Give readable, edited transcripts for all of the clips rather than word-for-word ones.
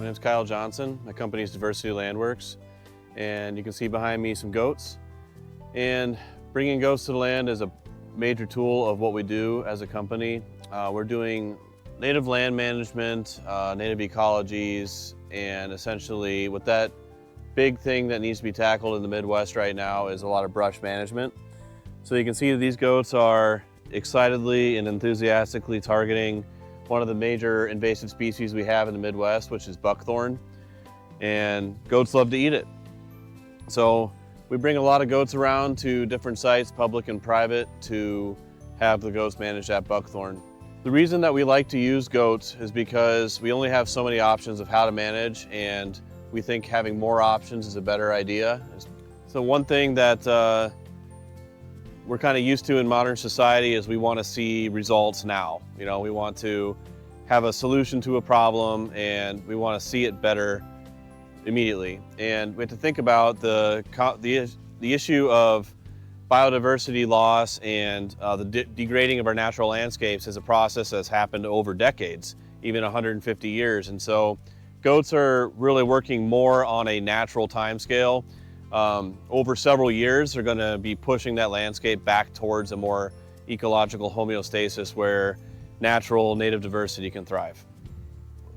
name's Kyle Johnson. My company is Diversity Landworks, and you can see behind me some goats. And bringing goats to the land is a major tool of what we do as a company. We're doing native land management, native ecologies, and essentially what that big thing that needs to be tackled in the Midwest right now is a lot of brush management. So you can see that these goats are excitedly and enthusiastically targeting one of the major invasive species we have in the Midwest, which is buckthorn, and goats love to eat it. So we bring a lot of goats around to different sites, public and private, to have the goats manage that buckthorn. The reason that we like to use goats is because we only have so many options of how to manage, and we think having more options is a better idea. So one thing that we're kind of used to in modern society is we want to see results now. You know, we want to have a solution to a problem and we want to see it better immediately. And we have to think about the issue of biodiversity loss and the degrading of our natural landscapes is a process that's happened over decades, even 150 years. And so goats are really working more on a natural timescale. Over several years, they're going to be pushing that landscape back towards a more ecological homeostasis where natural native diversity can thrive.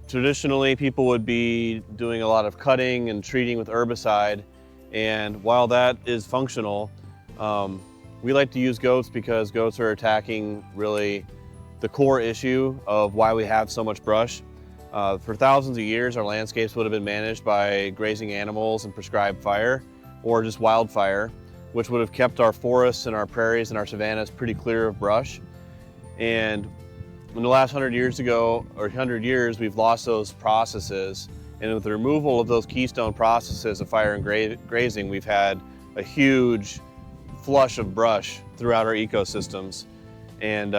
Traditionally, people would be doing a lot of cutting and treating with herbicide, and while that is functional, we like to use goats because goats are attacking really the core issue of why we have so much brush. For thousands of years, our landscapes would have been managed by grazing animals and prescribed fire, or just wildfire, which would have kept our forests and our prairies and our savannas pretty clear of brush. And in the last 100 years, we've lost those processes. And with the removal of those keystone processes of fire and grazing, we've had a huge flush of brush throughout our ecosystems. And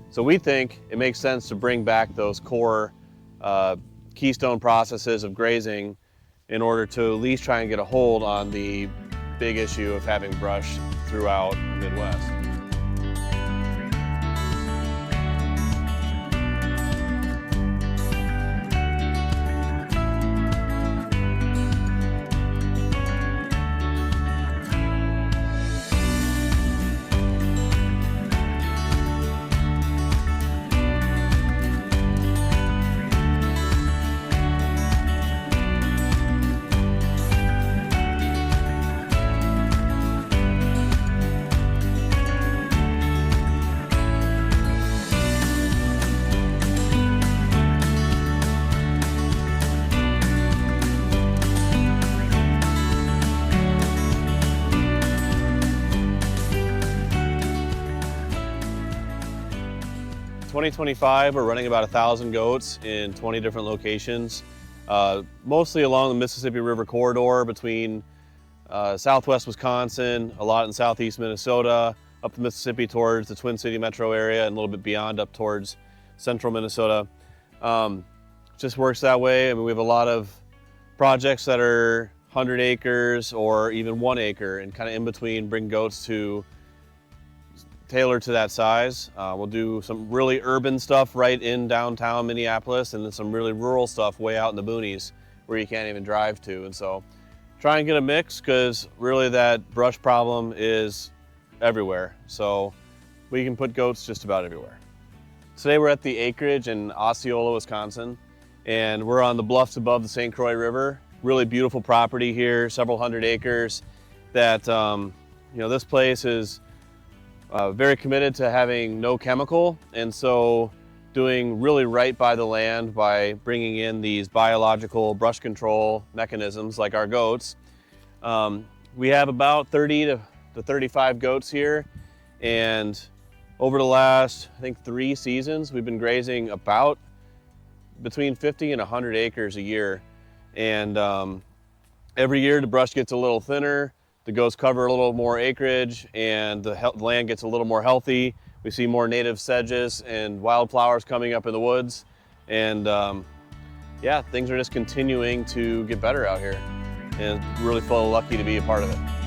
so we think it makes sense to bring back those core keystone processes of grazing in order to at least try and get a hold on the big issue of having brush throughout the Midwest. In 2025, we're running about 1,000 goats in 20 different locations, mostly along the Mississippi River corridor between southwest Wisconsin, a lot in southeast Minnesota, up the Mississippi towards the Twin City metro area, and a little bit beyond up towards central Minnesota. Just works that way. I mean, we have a lot of projects that are 100 acres or even 1 acre, and kind of in between bring goats to tailor to that size. We'll do some really urban stuff right in downtown Minneapolis, and then some really rural stuff way out in the boonies where you can't even drive to. And so try and get a mix, because really that brush problem is everywhere. So we can put goats just about everywhere. Today we're at the Acreage in Osceola, Wisconsin, and we're on the bluffs above the St. Croix River. Really beautiful property here, several hundred acres that, this place is very committed to having no chemical, and so doing really right by the land by bringing in these biological brush control mechanisms like our goats. We have about 30 to 35 goats here, and over the last, I think, 3 seasons, we've been grazing about between 50 and 100 acres a year. And every year the brush gets a little thinner, the goats cover a little more acreage, and the land gets a little more healthy. We see more native sedges and wildflowers coming up in the woods. And yeah, things are just continuing to get better out here. And really feel lucky to be a part of it.